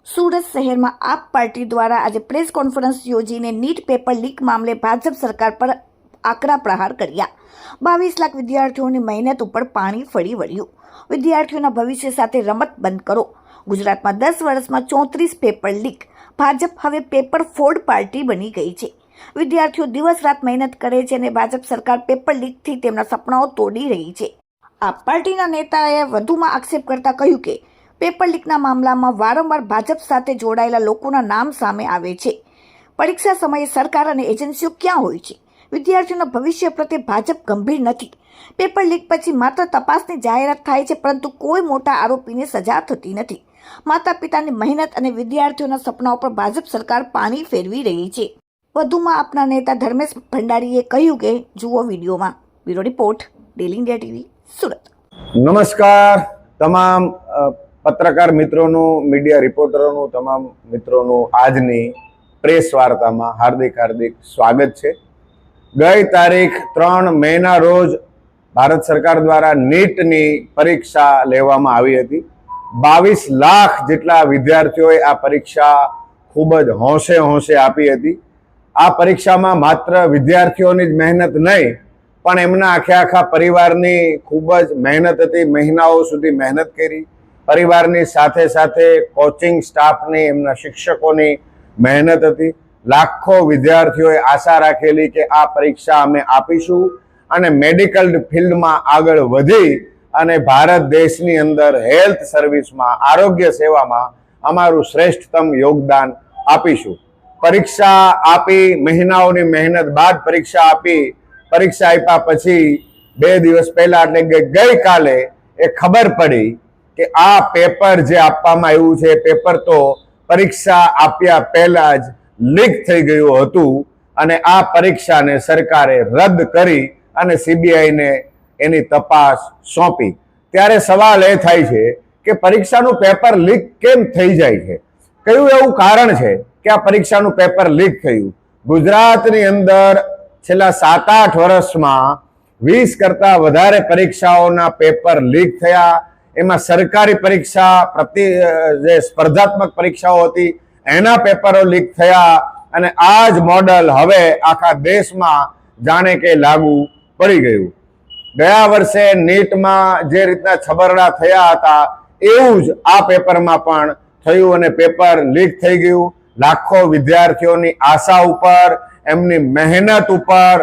સુરત શહેરમાં આપ પાર્ટી દ્વારા આજે પ્રેસ કોન્ફરન્સ યોજીને નીટ પેપર લીક મામલે ભાજપ સરકાર પર આકરા પ્રહાર કર્યા। 22 લાખ વિદ્યાર્થીઓની મહેનત ઉપર પાણી ફરી વળ્યું। વિદ્યાર્થીઓના ભવિષ્ય સાથે રમત બંધ કરો। ગુજરાતમાં 10 વર્ષમાં 34 પેપર લીક। ભાજપ હવે પેપર ફોડ પાર્ટી બની ગઈ છે। વિદ્યાર્થીઓ દિવસ રાત મહેનત કરે છે અને ભાજપ સરકાર પેપર લીકથી તેમના સપનાઓ તોડી રહી છે। આપ પાર્ટીના નેતાએ વધુમાં આક્ષેપ કરતા કહ્યું કે પેપર લીકના મામલામાં વારંવાર ભાજપ સાથે જોડાયેલા લોકોના નામ સામે આવે છે। પરીક્ષા સમયે સરકાર અને એજન્સીઓ ક્યાં હોય છે? વિદ્યાર્થીઓના ભવિષ્ય પ્રત્યે ભાજપ ગંભીર નથી। પેપર લીક પછી માત્ર તપાસની જાહેરાત થાય છે, પરંતુ કોઈ મોટા આરોપીને સજા થતી નથી। માતા પિતાની મહેનત અને વિદ્યાર્થીઓના સપનાઓ પર ભાજપ સરકાર પાણી ફેરવી રહી છે। વધુમાં આપના નેતા ધર્મેશ ભંડારીએ કહ્યું કે જુઓ વિડીયોમાં। Bureau report, daily India TV, Surat. નમસ્કાર તમામ પત્રકાર મિત્રોનું, મીડિયા રિપોર્ટરોનું, તમામ મિત્રોનું આજની પ્રેસ વાર્તામાં હાર્દિક સ્વાગત છે। ગઈ તારીખ 3 મેના રોજ ભારત સરકાર દ્વારા નીટની પરીક્ષા લેવામાં આવી હતી। 22 લાખ જેટલા વિદ્યાર્થીઓએ આ પરીક્ષા ખૂબ જ હોંશે આપી હતી। આ પરીક્ષામાં માત્ર વિદ્યાર્થીઓની જ મહેનત નહીં, પણ એમના આખા પરિવારની ખૂબ જ મહેનત હતી। મહિનાઓ સુધી મહેનત કરી। પરિવારની સાથે કોચિંગ સ્ટાફની, એમના શિક્ષકોની મહેનત હતી। લાખો વિદ્યાર્થીઓએ આશા રાખેલી કે આ પરીક્ષા અમે આપીશું અને મેડિકલ ફિલ્ડમાં આગળ વધી અને ભારત દેશની અંદર હેલ્થ સર્વિસમાં, આરોગ્ય સેવામાં અમારું શ્રેષ્ઠતમ યોગદાન આપીશું। પરીક્ષા આપી, મહિનાઓની મહેનત બાદ પરીક્ષા આપી। પરીક્ષા આપ્યા પછી 2 દિવસ પહેલા એટલે કે ગઈકાલે એ ખબર પડી કે આ પેપર જે આપવામાં આવ્યું છે, પેપર તો પરીક્ષા આપ્યા પહેલા જ લીક થઈ ગયું હતું અને આ પરીક્ષાને સરકારે રદ કરી અને સીબીઆઈને એની તપાસ સોંપી। ત્યારે સવાલ એ થાય છે કે પરીક્ષાનું પેપર લીક કેમ થઈ જાય છે? કયું એવું કારણ છે કે આ પરીક્ષાનું પેપર લીક થયું? ગુજરાતની અંદર છેલ્લા 7-8 વર્ષમાં 20 કરતા વધારે પરીક્ષાઓના પેપર લીક થયા। એમાં સરકારી પરીક્ષા, જે સ્પર્ધાત્મક પરીક્ષાઓ હતી એના પેપરો લીક થયા અને આ જ મોડલ હવે આખા દેશમાં જાણે કે લાગુ પડી ગયું। ગયા વર્ષે નીટમાં જે રીતના છબરડા થયા હતા એવું જ આ પેપરમાં પણ થયું અને પેપર લીક થઈ ગયું। લાખો વિદ્યાર્થીઓની આશા ઉપર, એમની મહેનત ઉપર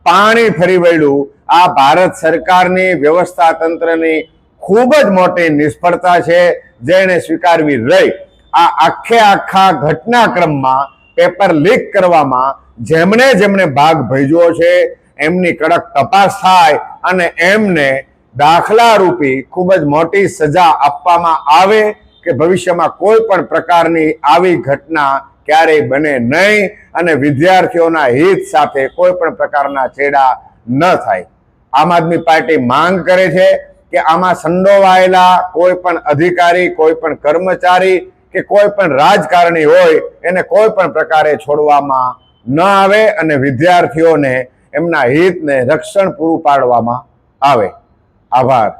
પાણી ફરી વળ્યું। આ ભારત સરકારની, વ્યવસ્થા તંત્રની ખૂબ જ મોટી નિષ્ફળતા છે, જેને સ્વીકારવી રહી। આ આખા ઘટનાક્રમમાં પેપર લીક કરવામાં જેમણે ભાગ ભજવ્યો છે એમની કડક તપાસ થાય અને એમને દાખલા રૂપી ખૂબ જ મોટી સજા આપવામાં આવે કે ભવિષ્યમાં કોઈ પણ પ્રકારની આવી ઘટના ક્યારેય બને નહીં અને વિદ્યાર્થીઓના હિત સાથે કોઈ પણ પ્રકારના છેડા ન થાય। આમ આદમી પાર્ટી માંગ કરે છે કે આમાં સંડોવાયેલા કોઈ પણ અધિકારી, કોઈ પણ કર્મચારી કે કોઈ પણ રાજકારણી હોય એને કોઈ પણ પ્રકારે છોડવામાં ન આવે અને વિદ્યાર્થીઓને એમના હિતને રક્ષણ પૂરું પાડવામાં આવે। આભાર।